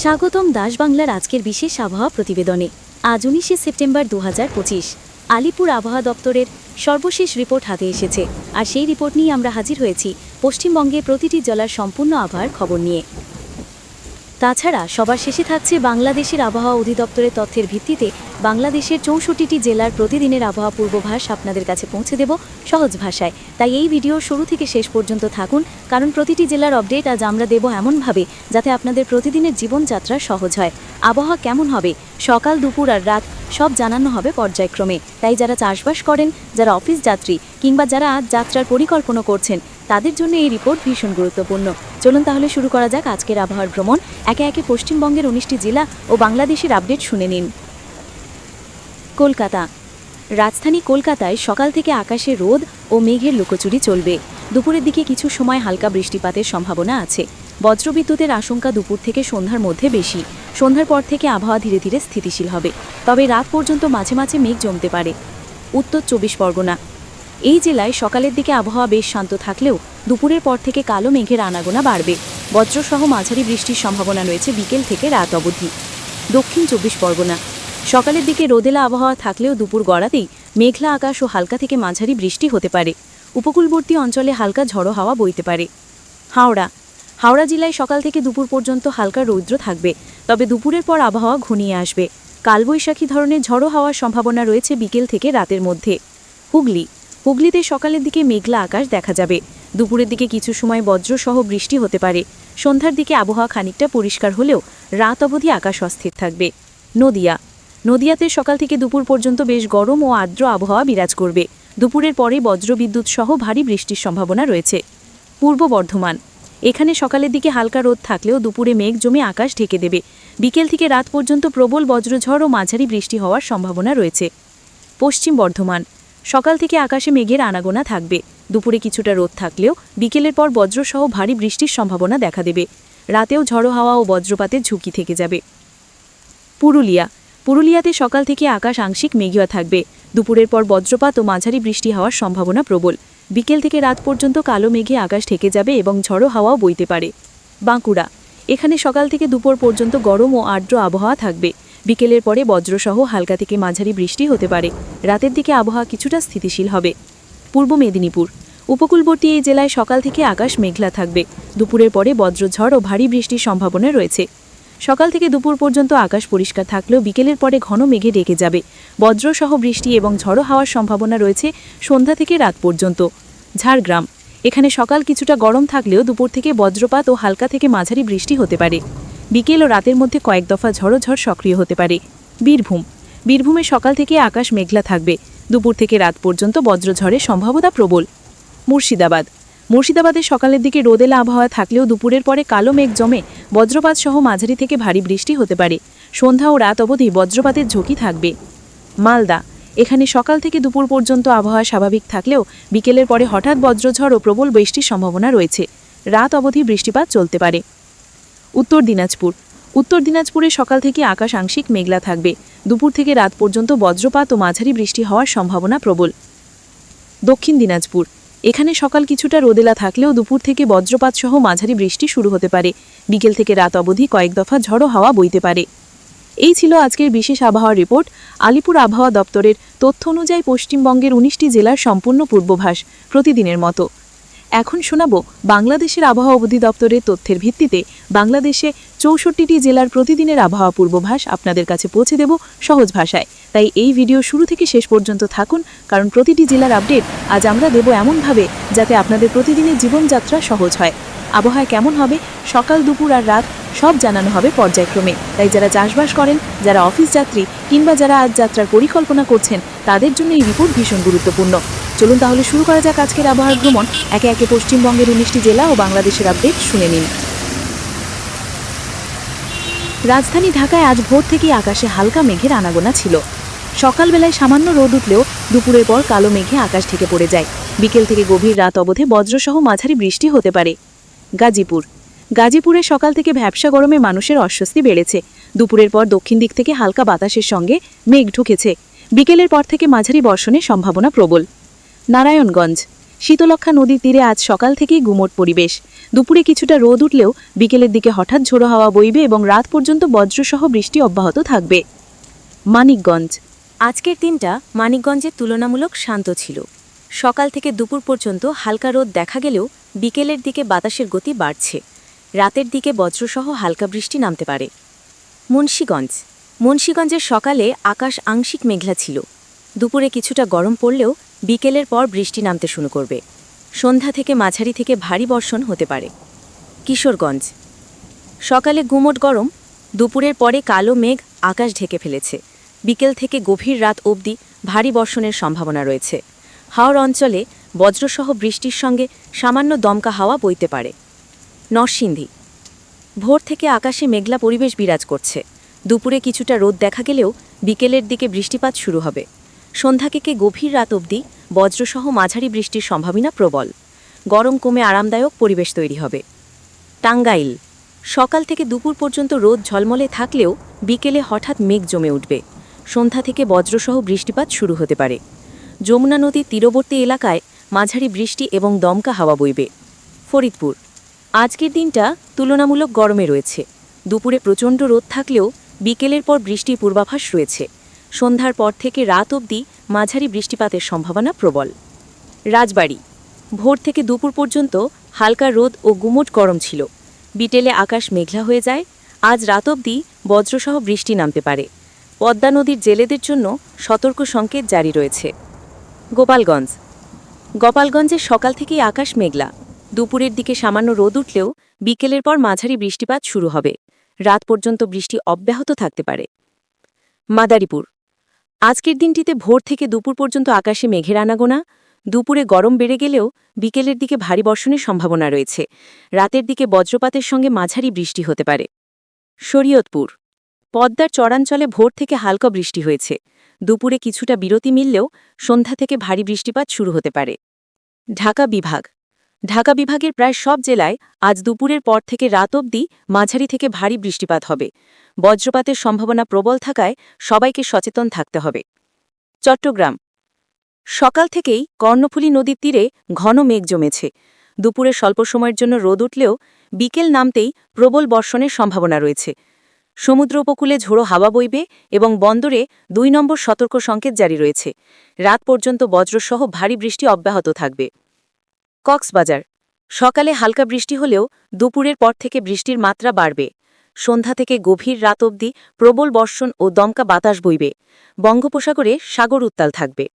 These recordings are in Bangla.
স্বাগতম দাস বাংলার আজকের বিশেষ আবহাওয়া প্রতিবেদনে। আজ 19 সেপ্টেম্বর 2025 আলিপুর আবহাওয়া দপ্তরের সর্বশেষ রিপোর্ট হাতে এসেছে, আর সেই রিপোর্ট নিয়ে আমরা হাজির হয়েছি পশ্চিমবঙ্গে প্রতিটি জেলার সম্পূর্ণ আবহাওয়ার খবর নিয়ে। তাছাড়া সবার শেষে থাকছে বাংলাদেশের আবহাওয়া অধিদপ্তরের তথ্যের ভিত্তিতে বাংলাদেশের 64টি জেলার প্রতিদিনের আবহাওয়া পূর্বাভাস আপনাদের কাছে পৌঁছে দেব সহজ ভাষায়। তাই এই ভিডিও শুরু থেকে শেষ পর্যন্ত থাকুন, কারণ প্রতিটি জেলার আপডেট আজ আমরা দেব এমনভাবে যাতে আপনাদের প্রতিদিনের জীবনযাত্রা সহজ হয়। আবহাওয়া কেমন হবে, সকাল দুপুর আর রাত সব জানানো হবে পর্যায়ক্রমে। তাই যারা চাষবাস করেন, যারা অফিস যাত্রী কিংবা যারা আজ যাত্রার পরিকল্পনা করছেন, তাদের জন্য এই রিপোর্ট ভীষণ গুরুত্বপূর্ণ। চলুন তাহলে শুরু করা যাক আজকের আবহাওয়ার ভ্রমণ। একে একে পশ্চিমবঙ্গের 19টি জেলা ও বাংলাদেশের আপডেট শুনে নিন। কলকাতা। রাজধানী কলকাতায় সকাল থেকে আকাশে রোদ ও মেঘের লুকোচুরি চলবে। দুপুরের দিকে কিছু সময় হালকা বৃষ্টিপাতের সম্ভাবনা আছে। বজ্রবিদ্যুতের আশঙ্কা দুপুর থেকে সন্ধ্যার মধ্যে বেশি। সন্ধ্যার পর থেকে আবহাওয়া ধীরে ধীরে স্থিতিশীল হবে, তবে রাত পর্যন্ত মাঝে মাঝে মেঘ জমতে পারে। উত্তর 24 পরগনা। এই জেলায় সকালের দিকে আবহাওয়া বেশ শান্ত থাকলেও দুপুরের পর থেকে কালো মেঘের আনাগোনা বাড়বে। বজ্রসহ মাঝারি বৃষ্টির সম্ভাবনা রয়েছে বিকেল থেকে রাত অবধি। দক্ষিণ 24 পরগনা। সকালের দিকে রোদেলা আবহাওয়া থাকলেও দুপুর গড়াতেই মেঘলা আকাশ ও হালকা থেকে মাঝারি বৃষ্টি হতে পারে। উপকূলবর্তী অঞ্চলে হালকা ঝড়ো হাওয়া বইতে পারে। হাওড়া। হাওড়া জেলায় সকাল থেকে দুপুর পর্যন্ত হালকা রৌদ্র থাকবে, তবে দুপুরের পর আবহাওয়া ঘনিয়ে আসবে। কালবৈশাখী ধরনের ঝড়ো হওয়ার সম্ভাবনা রয়েছে বিকেল থেকে রাতের মধ্যে। হুগলি। হুগলিতে সকালের দিকে মেঘলা আকাশ দেখা যাবে। দুপুরের দিকে কিছু সময় বজ্রসহ বৃষ্টি হতে পারে। সন্ধ্যার দিকে আবহাওয়া খানিকটা পরিষ্কার হলেও রাত অবধি আকাশ অস্থির থাকবে। নদিয়া। নদিয়াতে সকাল থেকে দুপুর পর্যন্ত বেশ গরম ও আর্দ্র আবহাওয়া বিরাজ করবে। দুপুরের পরে বজ্রবিদ্যুৎ সহ ভারী বৃষ্টির সম্ভাবনা রয়েছে। পূর্ব বর্ধমান। এখানে সকালের দিকে হালকা রোদ থাকলেও দুপুরে মেঘ জমে আকাশ ঢেকে দেবে। বিকেল থেকে রাত পর্যন্ত প্রবল বজ্রঝড় ও মাঝারি বৃষ্টি হওয়ার সম্ভাবনা রয়েছে। পশ্চিম বর্ধমান। সকাল থেকে আকাশে মেঘের আনাগোনা থাকবে। দুপুরে কিছুটা রোদ থাকলেও বিকেলের পর বজ্রসহ ভারী বৃষ্টির সম্ভাবনা দেখা দেবে। রাতেও ঝড়ো হাওয়া ও বজ্রপাতের ঝুঁকি থেকে যাবে। পুরুলিয়া। পুরুলিয়াতে সকাল থেকে আকাশ আংশিক মেঘলা থাকবে। দুপুরের পর বজ্রপাত ও মাঝারি বৃষ্টি হওয়ার সম্ভাবনা প্রবল। বিকেল থেকে রাত পর্যন্ত কালো মেঘে আকাশ ঢেকে যাবে এবং ঝড়ো হাওয়াও বইতে পারে। বাঁকুড়া। এখানে সকাল থেকে দুপুর পর্যন্ত গরম ও আর্দ্র আবহাওয়া থাকবে। বিকেলের পরে বজ্রসহ হালকা থেকে মাঝারি বৃষ্টি হতে পারে। রাতের দিকে আবহাওয়া কিছুটা স্থিতিশীল হবে। পূর্ব মেদিনীপুর। উপকূলবর্তী এই জেলায় সকাল থেকে আকাশ মেঘলা থাকবে। দুপুরের পরে বজ্রঝড় ও ভারী বৃষ্টির সম্ভাবনা রয়েছে। সকাল থেকে দুপুর পর্যন্ত আকাশ পরিষ্কার থাকলেও বিকেলের পরে ঘন মেঘে ঢেকে যাবে। বজ্রসহ বৃষ্টি এবং ঝড়ো হাওয়ার সম্ভাবনা রয়েছে সন্ধ্যা থেকে রাত পর্যন্ত। ঝাড়গ্রাম। এখানে সকাল কিছুটা গরম থাকলেও দুপুর থেকে বজ্রপাত ও হালকা থেকে মাঝারি বৃষ্টি হতে পারে। বিকেল ও রাতের মধ্যে কয়েক দফা ঝড়ো ঝড় সক্রিয় হতে পারে। বীরভূম। বীরভূমে সকাল থেকে আকাশ মেঘলা থাকবে। দুপুর থেকে রাত পর্যন্ত বজ্রঝড়ের সম্ভাবনা প্রবল। মুর্শিদাবাদ। মুর্শিদাবাদে সকালের দিকে রোদেলা আবহাওয়া থাকলেও দুপুরের পরে কালো মেঘ জমে বজ্রপাত সহ মাঝারি থেকে ভারী বৃষ্টি হতে পারে। সন্ধ্যা ও রাত অবধি বজ্রপাতের ঝুঁকি থাকবে। মালদা। এখানে সকাল থেকে দুপুর পর্যন্ত আবহাওয়া স্বাভাবিক থাকলেও বিকেলের পরে হঠাৎ বজ্রঝড় ও প্রবল বৃষ্টির সম্ভাবনা রয়েছে। রাত অবধি বৃষ্টিপাত চলতে পারে। উত্তর দিনাজপুর। উত্তর দিনাজপুরে সকাল থেকে আকাশ আংশিক মেঘলা থাকবে। দুপুর থেকে রাত পর্যন্ত বজ্রপাত ও মাঝারি বৃষ্টি হওয়ার সম্ভাবনা প্রবল। দক্ষিণ দিনাজপুর। এখানে সকাল কিছুটা রোদেলা থাকলেও দুপুর থেকে বজ্রপাত সহ মাঝারি বৃষ্টি শুরু হতে পারে। বিকেল থেকে রাত অবধি কয়েক দফা ঝড়ো হাওয়া বইতে পারে। এই ছিল আজকের বিশেষ আবহাওয়ার রিপোর্ট। আলিপুর আবহাওয়া দপ্তরের তথ্য অনুযায়ী পশ্চিমবঙ্গের 19টি জেলার সম্পূর্ণ পূর্বাভাস প্রতিদিনের মতো। এখন শোনাব বাংলাদেশের আবহাওয়া অধিদপ্তরের তথ্যের ভিত্তিতে বাংলাদেশে 64টি জেলার প্রতিদিনের আবহাওয়া পূর্বাভাস আপনাদের কাছে পৌঁছে দেব সহজ ভাষায়। তাই এই ভিডিও শুরু থেকে শেষ পর্যন্ত থাকুন, কারণ প্রতিটি জেলার আপডেট আজ আমরা দেব এমনভাবে যাতে আপনাদের প্রতিদিনের জীবনযাত্রা সহজ হয়। আবহাওয়া কেমন হবে, সকাল দুপুর আর রাত সব জানানো হবে পর্যায়ক্রমে। তাই যারা চাষবাস করেন, যারা অফিস যাত্রী কিংবা যারা আজ যাত্রার পরিকল্পনা করছেন, তাদের জন্য এই রিপোর্ট ভীষণ গুরুত্বপূর্ণ। চলুন তাহলে শুরু করা যাক আজকের আবহাওয়ার ভ্রমণ। একে একে পশ্চিমবঙ্গের 19টি জেলা ও বাংলাদেশের আপডেট শুনে নিন। রাজধানী ঢাকায় আজ ভোর থেকেই আকাশে হালকা মেঘের আনাগোনা ছিল। সকালবেলায় সামান্য রোদ উঠলেও দুপুরের পর কালো মেঘে আকাশ ঢেকে পড়ে যায়। বিকেল থেকে গভীর রাত অবধি বজ্রসহ মাঝারি বৃষ্টি হতে পারে। গাজীপুর। গাজীপুরে সকাল থেকে ভ্যাপসা গরমে মানুষের অস্বস্তি বেড়েছে। দুপুরের পর দক্ষিণ দিক থেকে হালকা বাতাসের সঙ্গে মেঘ ঢুকেছে। বিকেলের পর থেকে মাঝারি বর্ষণের সম্ভাবনা প্রবল। নারায়ণগঞ্জ। শীতলক্ষ্যা নদীর তীরে আজ সকাল থেকেই গুমোট পরিবেশ। দুপুরে কিছুটা রোদ উঠলেও বিকেলের দিকে হঠাৎ ঝোড়ো হাওয়া বইবে এবং রাত পর্যন্ত বজ্রসহ বৃষ্টি অব্যাহত থাকবে। মানিকগঞ্জ। আজকের দিনটা মানিকগঞ্জের তুলনামূলক শান্ত ছিল। সকাল থেকে দুপুর পর্যন্ত হালকা রোদ দেখা গেলেও বিকেলের দিকে বাতাসের গতি বাড়ছে। রাতের দিকে বজ্রসহ হালকা বৃষ্টি নামতে পারে। মুন্সিগঞ্জের সকালে আকাশ আংশিক মেঘলা ছিল। দুপুরে কিছুটা গরম পড়লেও বিকেলের পর বৃষ্টি নামতে শুরু করবে। সন্ধ্যা থেকে মাঝারি থেকে ভারী বর্ষণ হতে পারে। কিশোরগঞ্জ। সকালে গুমোট গরম, দুপুরের পরে কালো মেঘ আকাশ ঢেকে ফেলেছে। বিকেল থেকে গভীর রাত অবধি ভারী বর্ষণের সম্ভাবনা রয়েছে। হাওর অঞ্চলে বজ্রসহ বৃষ্টির সঙ্গে সামান্য দমকা হাওয়া বইতে পারে। নরসিংদী। ভোর থেকে আকাশে মেঘলা পরিবেশ বিরাজ করছে। দুপুরে কিছুটা রোদ দেখা গেলেও বিকেলের দিকে বৃষ্টিপাত শুরু হবে। সন্ধ্যা থেকে গভীর রাত অবধি বজ্রসহ মাঝারি বৃষ্টির সম্ভাবনা প্রবল। গরম কমে আরামদায়ক পরিবেশ তৈরি হবে। টাঙ্গাইল। সকাল থেকে দুপুর পর্যন্ত রোদ ঝলমলে থাকলেও বিকেলে হঠাৎ মেঘ জমে উঠবে। সন্ধ্যা থেকে বজ্রসহ বৃষ্টিপাত শুরু হতে পারে। যমুনা নদীর তীরবর্তী এলাকায় মাঝারি বৃষ্টি এবং দমকা হাওয়া বইবে। ফরিদপুর। আজকের দিনটা তুলনামূলক গরমে রয়েছে। দুপুরে প্রচণ্ড রোদ থাকলেও বিকেলের পর বৃষ্টির পূর্বাভাস রয়েছে। সন্ধ্যার পর থেকে রাত অবধি মাঝারি বৃষ্টিপাতের সম্ভাবনা প্রবল। রাজবাড়ী। ভোর থেকে দুপুর পর্যন্ত হালকা রোদ ও গুমোট গরম ছিল। বিকেলে আকাশ মেঘলা হয়ে যায়। আজ রাত অবধি বজ্রসহ বৃষ্টি নামতে পারে। পদ্মা নদীর জেলেদের জন্য সতর্ক সংকেত জারি রয়েছে। গোপালগঞ্জে সকাল থেকেই আকাশ মেঘলা। দুপুরের দিকে সামান্য রোদ উঠলেও বিকেলের পর মাঝারি বৃষ্টিপাত শুরু হবে। রাত পর্যন্ত বৃষ্টি অব্যাহত থাকতে পারে। মাদারীপুর। আজকের দিনটিতে ভোর থেকে দুপুর পর্যন্ত আকাশে মেঘের আনাগোনা। দুপুরে গরম বেড়ে গেলেও বিকেলের দিকে ভারী বর্ষণের সম্ভাবনা রয়েছে। রাতের দিকে বজ্রপাতের সঙ্গে মাঝারি বৃষ্টি হতে পারে। শরীয়তপুর। পদ্মার চরাঞ্চলে ভোর থেকে হালকা বৃষ্টি হয়েছে। দুপুরে কিছুটা বিরতি মিললেও সন্ধ্যা থেকে ভারী বৃষ্টিপাত শুরু হতে পারে। ঢাকা বিভাগের প্রায় সব জেলায় আজ দুপুরের পর থেকে রাত অবধি মাঝারি থেকে ভারী বৃষ্টিপাত হবে। বজ্রপাতের সম্ভাবনা প্রবল থাকায় সবাইকে সচেতন থাকতে হবে। চট্টগ্রাম। সকাল থেকেই কর্ণফুলী নদীর তীরে ঘন মেঘ জমেছে। দুপুরে স্বল্প সময়ের জন্য রোদ উঠলেও বিকেল নামতেই প্রবল বর্ষণের সম্ভাবনা রয়েছে। সমুদ্র উপকূলে ঝোড়ো হাওয়া বইবে এবং বন্দরে ২ নম্বর সতর্ক সংকেত জারি রয়েছে। রাত পর্যন্ত বজ্রসহ ভারী বৃষ্টি অব্যাহত থাকবে। কক্সবাজার। সকালে হালকা বৃষ্টি হলেও দুপুরের পর থেকে বৃষ্টির মাত্রা বাড়বে। সন্ধ্যা থেকে গভীর রাত অবধি প্রবল বর্ষণ ও দমকা বাতাস বইবে। বঙ্গোপসাগরে সাগর উত্তাল থাকবে।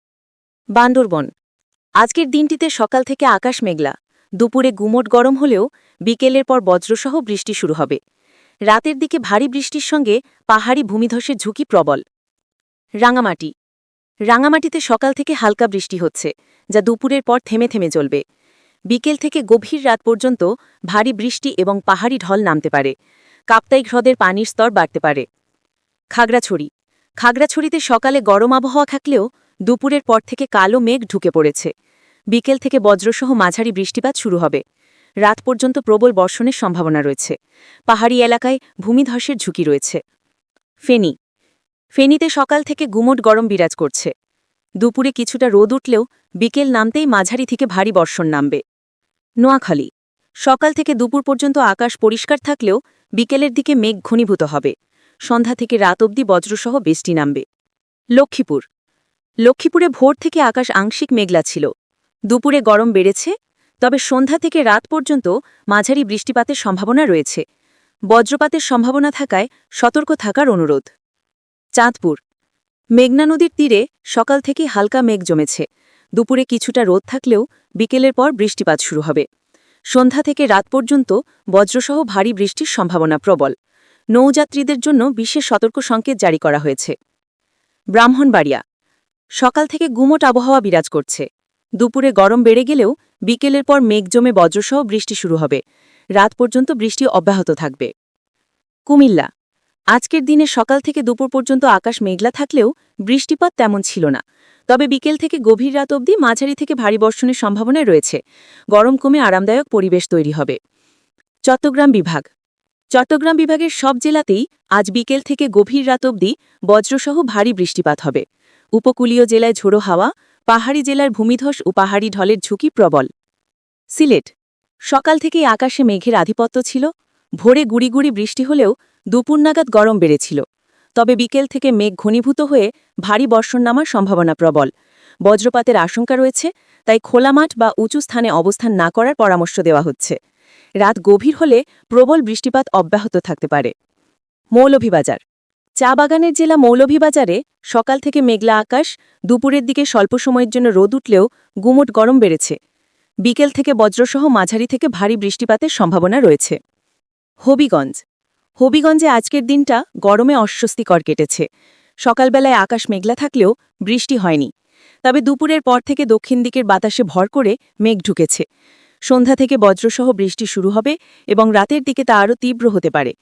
বান্দরবন। আজকের দিনটিতে সকাল থেকে আকাশ মেঘলা। দুপুরে গুমোট গরম হলেও বিকেলের পর বজ্রসহ বৃষ্টি শুরু হবে। রাতের দিকে ভারী বৃষ্টির সঙ্গে পাহাড়ি ভূমিধসের ঝুঁকি প্রবল। রাঙামাটিতে সকাল থেকে হালকা বৃষ্টি হচ্ছে, যা দুপুরের পর থেমে থেমে চলবে। বিকেল থেকে গভীর রাত পর্যন্ত ভারী বৃষ্টি এবং পাহাড়ি ঢল নামতে পারে। কাপ্তাই হ্রদের পানির স্তর বাড়তে পারে। খাগড়াছড়িতে সকালে গরম আবহাওয়া থাকলেও দুপুরের পর থেকে কালো মেঘ ঢুকে পড়েছে। বিকেল থেকে বজ্রসহ মাঝারি বৃষ্টিপাত শুরু হবে। রাত পর্যন্ত প্রবল বর্ষণের সম্ভাবনা রয়েছে। পাহাড়ি এলাকায় ভূমিধসের ঝুঁকি রয়েছে। ফেনীতে সকাল থেকে গুমোট গরম বিরাজ করছে। দুপুরে কিছুটা রোদ উঠলেও বিকেল নামতেই মাঝারি থেকে ভারী বর্ষণ নামবে। নোয়াখালী। সকাল থেকে দুপুর পর্যন্ত আকাশ পরিষ্কার থাকলেও বিকেলের দিকে মেঘ ঘনীভূত হবে। সন্ধ্যা থেকে রাত অবধি বজ্রসহ বৃষ্টি নামবে। লক্ষ্মীপুরে ভোর থেকে আকাশ আংশিক মেঘলা ছিল। দুপুরে গরম বেড়েছে, তবে সন্ধ্যা থেকে রাত পর্যন্ত মাঝারি বৃষ্টিপাতের সম্ভাবনা রয়েছে। বজ্রপাতের সম্ভাবনা থাকায় সতর্ক থাকার অনুরোধ। চাঁদপুর। মেঘনা নদীর তীরে সকাল থেকে হালকা মেঘ জমেছে। দুপুরে কিছুটা রোদ থাকলেও বিকেলের পর বৃষ্টিপাত শুরু হবে। সন্ধ্যা থেকে রাত পর্যন্ত বজ্রসহ ভারী বৃষ্টির সম্ভাবনা প্রবল। নৌযাত্রীদের জন্য বিশেষ সতর্ক সংকেত জারি করা হয়েছে। ব্রাহ্মণবাড়িয়া। সকাল থেকে গুমোট আবহাওয়া বিরাজ করছে। দুপুরে গরম বেড়ে গেলেও বিকেলের পর মেঘ জমে বজ্রসহ বৃষ্টি শুরু হবে। রাত পর্যন্ত বৃষ্টি অব্যাহত থাকবে। কুমিল্লা। আজকের দিনে সকাল থেকে দুপুর পর্যন্ত আকাশ মেঘলা থাকলেও বৃষ্টিপাত তেমন ছিল না। তবে বিকেল থেকে গভীর রাত অবধি মাঝারি থেকে ভারী বর্ষণের সম্ভাবনা রয়েছে। গরম কমে আরামদায়ক পরিবেশ তৈরি হবে। চট্টগ্রাম বিভাগের সব জেলাতেই আজ বিকেল থেকে গভীর রাত অবধি বজ্রসহ ভারী বৃষ্টিপাত হবে। উপকূলীয় জেলায় ঝোড়ো হাওয়া, পাহাড়ি জেলার ভূমিধস ও পাহাড়ি ঢলের ঝুঁকি প্রবল। সিলেট, সকাল থেকেই আকাশে মেঘের আধিপত্য ছিল। ভোরে গুড়ি গুড়ি বৃষ্টি হলেও দুপুর নাগাদ গরম বেড়েছিল। তবে বিকেল থেকে মেঘ ঘনীভূত হয়ে ভারী বর্ষণ নামার সম্ভাবনা প্রবল। বজ্রপাতের আশঙ্কা রয়েছে, তাই খোলা মাঠ বা উঁচু স্থানে অবস্থান না করার পরামর্শ দেওয়া হচ্ছে। রাত গভীর হলে প্রবল বৃষ্টিপাত অব্যাহত থাকতে পারে। মৌলভীবাজার, চা বাগানের জেলা মৌলভীবাজারে সকাল থেকে মেঘলা আকাশ, দুপুরের দিকে স্বল্প সময়ের জন্য রোদ উঠলেও গুমোট গরম বেড়েছে। বিকেল থেকে বজ্রসহ মাঝারি থেকে ভারী বৃষ্টিপাতের সম্ভাবনা রয়েছে। হবিগঞ্জে আজকের দিনটা গরমে অস্বস্তিকর কেটেছে। সকালবেলায় আকাশ মেঘলা থাকলেও বৃষ্টি হয়নি। তবে দুপুরের পর থেকে দক্ষিণ দিকের বাতাসে ভর করে মেঘ ঢুকেছে। সন্ধ্যা থেকে বজ্রসহ বৃষ্টি শুরু হবে এবং রাতের দিকে তা আরও তীব্র হতে পারে।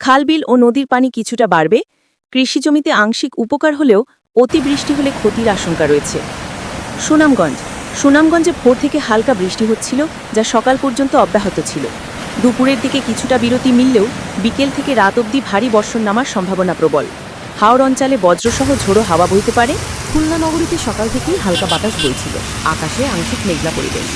খালবিল ও নদীর পানি কিছুটা বাড়বে। কৃষিজমিতে আংশিক উপকার হলেও অতিবৃষ্টি হলে ক্ষতির আশঙ্কা রয়েছে। সুনামগঞ্জে ভোর থেকে হালকা বৃষ্টি হচ্ছিল, যা সকাল পর্যন্ত অব্যাহত ছিল। দুপুরের দিকে কিছুটা বিরতি মিললেও বিকেল থেকে রাত অবধি ভারী বর্ষণ নামার সম্ভাবনা প্রবল। হাওড় অঞ্চলে বজ্রসহ ঝোড়ো হাওয়া বইতে পারে। খুলনা নগরীতে সকাল থেকেই হালকা বাতাস বইছিল। আকাশে আংশিক মেঘলা পরিবেশ।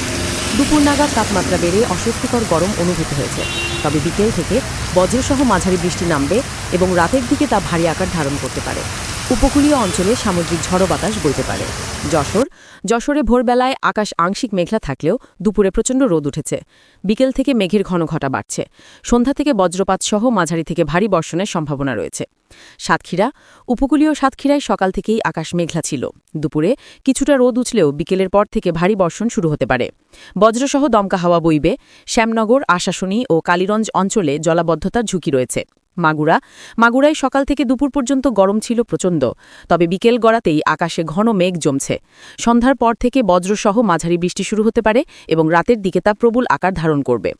দুপুর নাগাদ তাপমাত্রা বেড়ে অস্বস্তিকর গরম অনুভূত হয়েছে। তবে বিকেল থেকে বজ্রসহ মাঝারি বৃষ্টি নামবে এবং রাতের দিকে তা ভারী আকার ধারণ করতে পারে। উপকূলীয় অঞ্চলে সামুদ্রিক ঝড়ো বাতাস বইতে পারে। যশোরে ভোরবেলায় আকাশ আংশিক মেঘলা থাকলেও দুপুরে প্রচণ্ড রোদ উঠেছে। বিকেল থেকে মেঘের ঘন ঘটা বাড়ছে। সন্ধ্যা থেকে বজ্রপাতসহ মাঝারি থেকে ভারী বর্ষণের সম্ভাবনা রয়েছে। উপকূলীয় সাতক্ষীরায় সকাল থেকেই আকাশ মেঘলা ছিল। দুপুরে কিছুটা রোদ উঠলেও বিকেলের পর থেকে ভারী বর্ষণ শুরু হতে পারে। বজ্রসহ দমকা হাওয়া বইবে। শ্যামনগর, আশাশুনি ও কালীগঞ্জ অঞ্চলে জলাবদ্ধতার ঝুঁকি রয়েছে। মাগুরায় সকাল থেকে দুপুর পর্যন্ত গরম ছিল প্রচণ্ড। তবে বিকেল গড়াতেই আকাশে ঘন মেঘ জমছে। সন্ধ্যার পর থেকে বজ্রসহ মাঝারি বৃষ্টি শুরু হতে পারে এবং রাতের দিকে তা প্রবল আকার ধারণ করবে।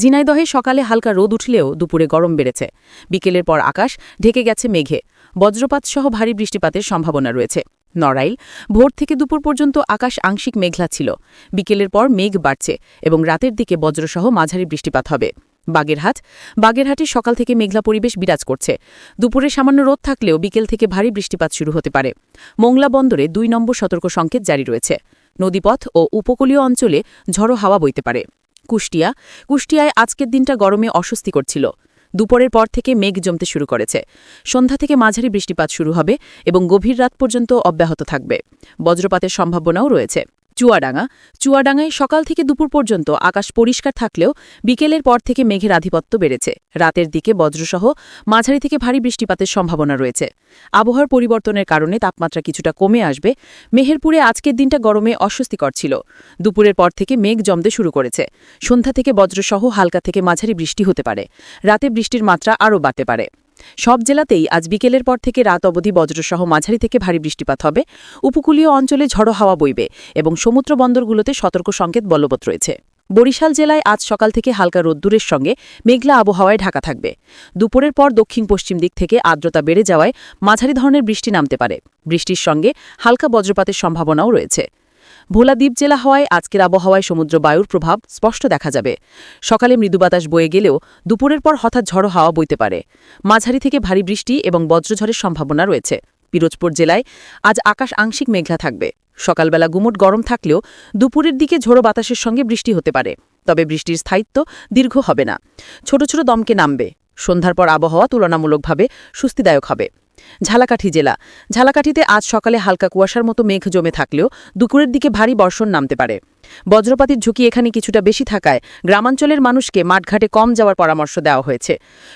ঝিনাইদহে সকালে হালকা রোদ উঠলেও দুপুরে গরম বেড়েছে। বিকেলের পর আকাশ ঢেকে গেছে মেঘে। বজ্রপাতসহ ভারী বৃষ্টিপাতের সম্ভাবনা রয়েছে। নড়াইল, ভোর থেকে দুপুর পর্যন্ত আকাশ আংশিক মেঘলা ছিল। বিকেলের পর মেঘ বাড়ছে এবং রাতের দিকে বজ্রসহ মাঝারি বৃষ্টিপাত হবে। বাগেরহাটে সকাল থেকে মেঘলা পরিবেশ বিরাজ করছে। দুপুরে সামান্য রোদ থাকলেও বিকেল থেকে ভারী বৃষ্টিপাত শুরু হতে পারে। মোংলা বন্দরে ২ নম্বর সতর্ক সংকেত জারি রয়েছে। নদীপথ ও উপকূলীয় অঞ্চলে ঝড়ো হাওয়া বইতে পারে। কুষ্টিয়ায় আজকের দিনটা গরমে অস্বস্তিকর ছিল। দুপুরের পর থেকে মেঘ জমতে শুরু করেছে। সন্ধ্যা থেকে মাঝারি বৃষ্টিপাত শুরু হবে এবং গভীর রাত পর্যন্ত অব্যাহত থাকবে। বজ্রপাতের সম্ভাবনাও রয়েছে। চুয়াডাঙ্গায় সকাল থেকে দুপুর পর্যন্ত আকাশ পরিষ্কার থাকলেও বিকেলের পর থেকে মেঘের আধিপত্য বেড়েছে। রাতের দিকে বজ্রসহ মাঝারি থেকে ভারী বৃষ্টিপাতের সম্ভাবনা রয়েছে। আবহাওয়ার পরিবর্তনের কারণে তাপমাত্রা কিছুটা কমে আসবে। মেহেরপুরে আজকের দিনটা গরমে অস্বস্তিকর ছিল। দুপুরের পর থেকে মেঘ জমতে শুরু করেছে। সন্ধ্যা থেকে বজ্রসহ হালকা থেকে মাঝারি বৃষ্টি হতে পারে। রাতে বৃষ্টির মাত্রা আরও বাড়তে পারে। সব জেলাতেই আজ বিকেলের পর থেকে রাত অবধি বজ্রসহ মাঝারি থেকে ভারী বৃষ্টিপাত হবে। উপকূলীয় অঞ্চলে ঝড়ো হাওয়া বইবে এবং সমুদ্র বন্দরগুলোতে সতর্ক সংকেত বলবৎ রয়েছে। বরিশাল জেলায় আজ সকাল থেকে হালকা রোদ্দুরের সঙ্গে মেঘলা আবহাওয়ায় ঢাকা থাকবে। দুপুরের পর দক্ষিণ পশ্চিম দিক থেকে আর্দ্রতা বেড়ে যাওয়ায় মাঝারি ধরনের বৃষ্টি নামতে পারে। বৃষ্টির সঙ্গে হালকা বজ্রপাতের সম্ভাবনাও রয়েছে। ভোলা দ্বীপ জেলা হওয়ায় আজকের আবহাওয়ায় সমুদ্র বায়ুর প্রভাব স্পষ্ট দেখা যাবে। সকালে মৃদু বাতাস বয়ে গেলেও দুপুরের পর হঠাৎ ঝড়ো হাওয়া বইতে পারে। মাঝারি থেকে ভারী বৃষ্টি এবং বজ্রঝড়ের সম্ভাবনা রয়েছে। পিরোজপুর জেলায় আজ আকাশ আংশিক মেঘলা থাকবে। সকালবেলা গুমোট গরম থাকলেও দুপুরের দিকে ঝোড়ো বাতাসের সঙ্গে বৃষ্টি হতে পারে। তবে বৃষ্টির স্থায়িত্ব দীর্ঘ হবে না। ছোট ছোট দমকে নামবে। সন্ধ্যার পর আবহাওয়া তুলনামূলকভাবে স্বস্তিদায়ক হবে। ঝালাকাঠিতে আজ সকালে হালকা কুয়াশার মতো মেঘ জমে থাকলেও দুপুরের দিকে ভারী বর্ষণ নামতে পারে। বজ্রপাতের ঝুঁকি এখানে কিছুটা বেশি থাকায় গ্রামাঞ্চলের মানুষকে মাঠঘাটে কম যাওয়ার পরামর্শ দেওয়া হয়েছে।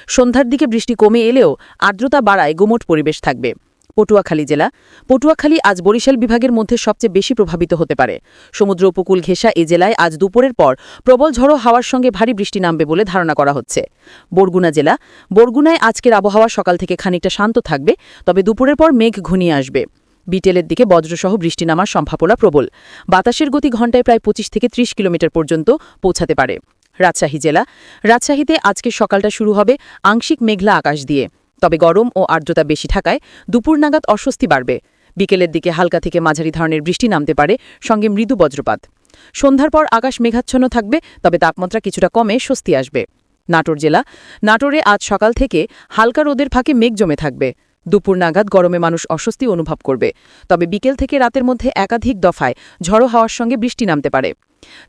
সন্ধ্যার দিকে বৃষ্টি কমে এলেও আর্দ্রতা বাড়ায় গুমোট পরিবেশ থাকবে। পটুয়াখালী আজ বরিশাল বিভাগের মধ্যে সবচেয়ে বেশি প্রভাবিত হতে পারে। সমুদ্র উপকূল ঘেঁষা এ জেলায় আজ দুপুরের পর প্রবল ঝড়ো হাওয়ার সঙ্গে ভারী বৃষ্টি নামবে বলে ধারণা করা হচ্ছে। বরগুনায় আজকের আবহাওয়া সকাল থেকে খানিকটা শান্ত থাকবে, তবে দুপুরের পর মেঘ ঘনিয়ে আসবে। বিটেলের দিকে বজ্রসহ বৃষ্টি নামার সম্ভাবনা প্রবল। বাতাসের গতি ঘণ্টায় প্রায় ২৫ থেকে ৩০ কিলোমিটার পর্যন্ত পৌঁছাতে পারে। রাজশাহীতে আজকের সকালটা শুরু হবে আংশিক মেঘলা আকাশ দিয়ে। তবে গরম ও আর্দ্রতা বেশি থাকায় দুপুর নাগাদ অস্বস্তি বাড়বে। বিকেলের দিকে হালকা থেকে মাঝারি ধরনের বৃষ্টি নামতে পারে, সঙ্গে মৃদু বজ্রপাত। সন্ধ্যার পর আকাশ মেঘাচ্ছন্ন থাকবে, তবে তাপমাত্রা কিছুটা কমে স্বস্তি আসবে। নাটোরে আজ সকাল থেকে হালকা রোদের ফাঁকে মেঘ জমে থাকবে। দুপুর নাগাদ গরমে মানুষ অস্বস্তি অনুভব করবে, তবে বিকেল থেকে রাতের মধ্যে একাধিক দফায় ঝড়ো হাওয়ার সঙ্গে বৃষ্টি নামতে পারে।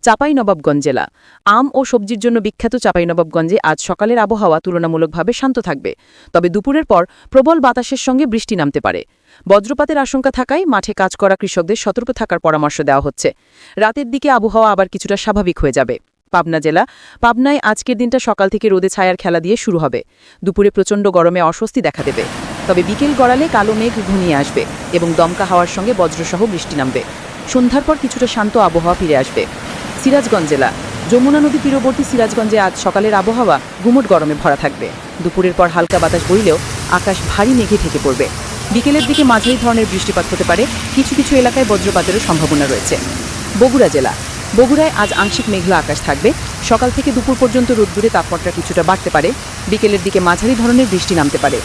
চাঁপাইনবাবগঞ্জ জেলা। আম ও সবজির জন্য বিখ্যাত চাঁপাইনবাবগঞ্জে আজ সকালের আবহাওয়া তুলনামূলকভাবে শান্ত থাকবে, তবে দুপুরের পর প্রবল বাতাসের সঙ্গে বৃষ্টি নামতে পারে। বজ্রপাতের আশঙ্কা থাকায় মাঠে কাজ করা কৃষকদের সতর্ক থাকার পরামর্শ দেওয়া হচ্ছে। রাতের দিকে আবহাওয়া আবার কিছুটা স্বাভাবিক হয়ে যাবে। পাবনা জেলা। পাবনায় আজকের দিনটা সকাল থেকে রোদে ছায়ার খেলা দিয়ে শুরু হবে। দুপুরে প্রচণ্ড গরমে অস্বস্তি দেখা দেবে, তবে বিকেল গড়ালে কালো মেঘ ঘনিয়ে আসবে এবং দমকা হাওয়ার সঙ্গে বজ্রসহ বৃষ্টি নামবে। সন্ধ্যার পর কিছুটা শান্ত আবহাওয়া ফিরে আসবে। সিরাজগঞ্জ জেলা। যমুনা নদী তীরবর্তী সিরাজগঞ্জে আজ সকালের আবহাওয়া গুমোট গরমে ভরা থাকবে। দুপুরের পর হালকা বাতাস বইলেও আকাশ ভারী মেঘে ঢেকে পড়বে। বিকেলের দিকে মাঝারি ধরনের বৃষ্টিপাত হতে পারে, কিছু কিছু এলাকায় বজ্রপাতেরও সম্ভাবনা রয়েছে। বগুড়া জেলা। বগুড়ায় আজ আংশিক মেঘলা আকাশ থাকবে। সকাল থেকে দুপুর পর্যন্ত রোদ্দুরে তাপমাত্রা কিছুটা বাড়তে পারে। বিকেলের দিকে মাঝারি ধরনের বৃষ্টি নামতে পারে।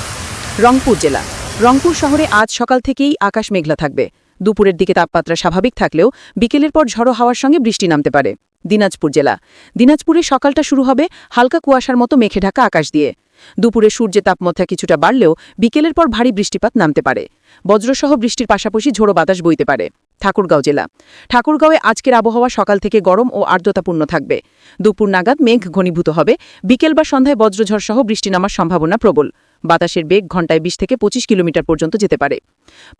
রংপুর জেলা। রংপুর শহরে আজ সকাল থেকেই আকাশ মেঘলা থাকবে। দুপুরের দিকে তাপমাত্রা স্বাভাবিক থাকলেও বিকেলের পর ঝড়ো হাওয়ার সঙ্গে বৃষ্টি নামতে পারে। দিনাজপুর জেলা। দিনাজপুরে সকালটা শুরু হবে হালকা কুয়াশার মতো মেঘে ঢাকা আকাশ দিয়ে। দুপুরে সূর্যের তাপমাত্রা কিছুটা বাড়লেও বিকেলের পর ভারী বৃষ্টিপাত নামতে পারে। বজ্রসহ বৃষ্টির পাশাপাশি ঝোড়ো বাতাস বইতে পারে। ঠাকুরগাঁও জেলা। ঠাকুরগাঁওয়ে আজকের আবহাওয়া সকাল থেকে গরম ও আর্দ্রতাপূর্ণ থাকবে। দুপুর নাগাদ মেঘ ঘনীভূত হবে। বিকেল বা সন্ধ্যায় বজ্রঝড়সহ বৃষ্টি নামার সম্ভাবনা প্রবল। বাতাসের বেগ ঘণ্টায় ২০ থেকে ২৫ কিলোমিটার পর্যন্ত যেতে পারে।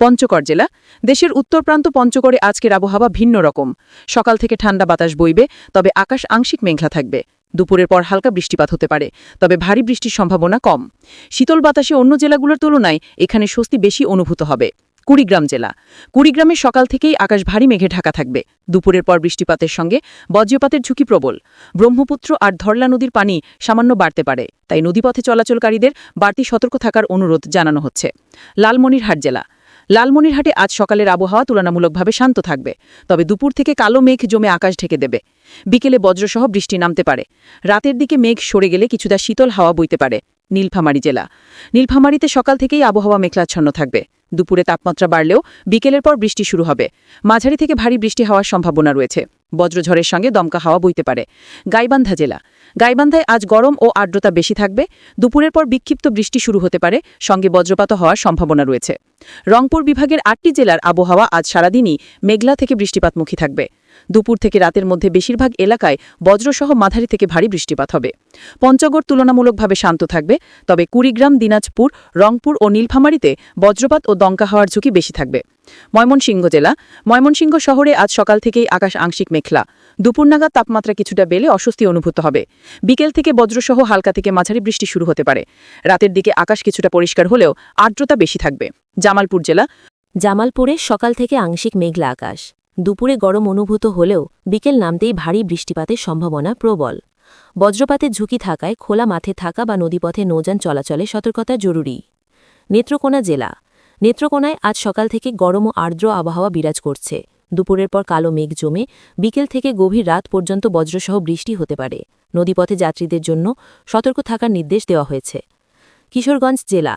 পঞ্চগড় জেলা। দেশের উত্তর প্রান্ত পঞ্চগড়ে আজকের আবহাওয়া ভিন্ন রকম। সকাল থেকে ঠান্ডা বাতাস বইবে, তবে আকাশ আংশিক মেঘলা থাকবে। দুপুরের পর হালকা বৃষ্টিপাত হতে পারে, তবে ভারী বৃষ্টির সম্ভাবনা কম। শীতল বাতাসে অন্য জেলাগুলোর তুলনায় এখানে স্বস্তি বেশি অনুভূত হবে। কুড়িগ্রাম জেলা। কুড়িগ্রামে সকাল থেকেই আকাশ ভারী মেঘে ঢাকা থাকবে। দুপুরের পর বৃষ্টিপাতের সঙ্গে বজ্রপাতের ঝুঁকি প্রবল। ব্রহ্মপুত্র আর ধরলা নদীর পানি সামান্য বাড়তে পারে, তাই নদীপথে চলাচলকারীদের বাড়তি সতর্ক থাকার অনুরোধ জানানো হচ্ছে। লালমনিরহাট জেলা। লালমনিরহাটে আজ সকালের আবহাওয়া তুলনামূলকভাবে শান্ত থাকবে, তবে দুপুর থেকে কালো মেঘ জমে আকাশ ঢেকে দেবে। বিকেলে বজ্রসহ বৃষ্টি নামতে পারে। রাতের দিকে মেঘ সরে গেলে কিছুটা শীতল হাওয়া বইতে পারে। নীলফামারী জেলা। নীলফামারীতে সকাল থেকেই আবহাওয়া মেঘলাচ্ছন্ন থাকবে। দুপুরে তাপমাত্রা বাড়লেও বিকেলের পর বৃষ্টি শুরু হবে। মাঝারি থেকে ভারী বৃষ্টি হওয়ার সম্ভাবনা রয়েছে। বজ্রঝড়ের সঙ্গে দমকা হাওয়া বইতে পারে। গাইবান্ধা জেলা। গাইবান্ধায় আজ গরম ও আর্দ্রতা বেশি থাকবে। দুপুরের পর বিক্ষিপ্ত বৃষ্টি শুরু হতে পারে, সঙ্গে বজ্রপাত হওয়ার সম্ভাবনা রয়েছে। রংপুর বিভাগের ৮টি জেলার আবহাওয়া আজ সারাদিনই মেঘলা থেকে বৃষ্টিপাতমুখী থাকবে। দুপুর থেকে রাতের মধ্যে বেশিরভাগ এলাকায় বজ্রসহ মাঝারি থেকে ভারী বৃষ্টিপাত হবে। পঞ্চগড় তুলনামূলকভাবে শান্ত থাকবে, তবে কুড়িগ্রাম, দিনাজপুর, রংপুর ও নীলফামারীতে বজ্রপাত ও দমকা হওয়ার ঝুঁকি বেশি থাকবে। ময়মনসিংহ জেলা। ময়মনসিংহ শহরে আজ সকাল থেকেই আকাশ আংশিক মেঘলা। দুপুর নাগাদ তাপমাত্রা কিছুটা বেড়ে অস্বস্তি অনুভূত হবে। বিকেল থেকে বজ্রসহ হালকা থেকে মাঝারি বৃষ্টি শুরু হতে পারে। রাতের দিকে আকাশ কিছুটা পরিষ্কার হলেও আর্দ্রতা বেশি থাকবে। জামালপুর জেলা। জামালপুরে সকাল থেকে আংশিক মেঘলা আকাশ। দুপুরে গরম অনুভূত হলেও বিকেল নামতেই ভারী বৃষ্টিপাতের সম্ভাবনা প্রবল। বজ্রপাতের ঝুঁকি থাকায় খোলা মাঠে থাকা বা নদীপথে নৌযান চলাচলে সতর্কতা জরুরি। নেত্রকোনা জেলা। নেত্রকোনায় আজ সকাল থেকে গরম ও আর্দ্র আবহাওয়া বিরাজ করছে। দুপুরের পর কালো মেঘ জমে বিকেল থেকে গভীর রাত পর্যন্ত বজ্রসহ বৃষ্টি হতে পারে। নদীপথে যাত্রীদের জন্য সতর্ক থাকার নির্দেশ দেওয়া হয়েছে। কিশোরগঞ্জ জেলা।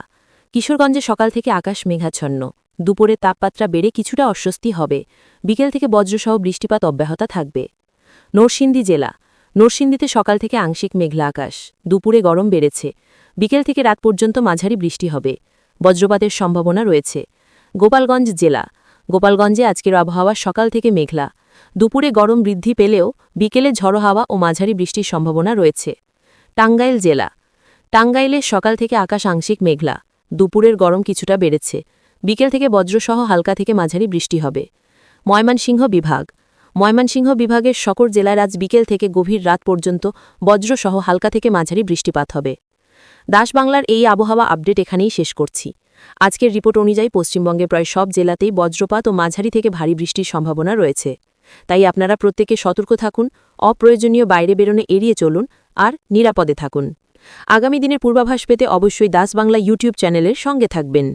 কিশোরগঞ্জে সকাল থেকে আকাশ মেঘাচ্ছন্ন। দুপুরে তাপমাত্রা বেড়ে কিছুটা অস্বস্তি হবে। বিকেল থেকে বজ্রসহ বৃষ্টিপাত অব্যাহত থাকবে। নরসিংদী জেলা। নরসিংদীতে সকাল থেকে আংশিক মেঘলা আকাশ। দুপুরে গরম বেড়েছে। বিকেল থেকে রাত পর্যন্ত মাঝারি বৃষ্টি হবে। বজ্রপাতের সম্ভাবনা রয়েছে। গোপালগঞ্জ জেলা। গোপালগঞ্জে আজকের আবহাওয়া সকাল থেকে মেঘলা। দুপুরে গরম বৃদ্ধি পেলেও বিকেলে ঝড়ো হাওয়া ও মাঝারি বৃষ্টির সম্ভাবনা রয়েছে। টাঙ্গাইল জেলা। টাঙ্গাইলে সকাল থেকে আকাশ আংশিক মেঘলা। দুপুরের গরম কিছুটা বেড়েছে। বিকেল থেকে বজ্রসহ হালকা থেকে মাঝারি বৃষ্টি হবে। ময়মনসিংহ বিভাগ। ময়মনসিংহ বিভাগের সকল জেলায় আজ বিকেল থেকে গভীর রাত পর্যন্ত বজ্রসহ হালকা থেকে মাঝারি বৃষ্টিপাত হবে। দাস বাংলার এই আবহাওয়া আপডেট এখানেই শেষ করছি। আজকের রিপোর্ট অনুযায়ী পশ্চিমবঙ্গের প্রায় সব জেলাতেই বজ্রপাত ও মাঝারি থেকে ভারী বৃষ্টির সম্ভাবনা রয়েছে। তাই আপনারা প্রত্যেকে সতর্ক থাকুন, অপ্রয়োজনীয় বাইরে বেরোনো এড়িয়ে চলুন আর নিরাপদে থাকুন। আগামী দিনের পূর্বাভাস পেতে অবশ্যই দাস বাংলা ইউটিউব চ্যানেলের সঙ্গে থাকবেন।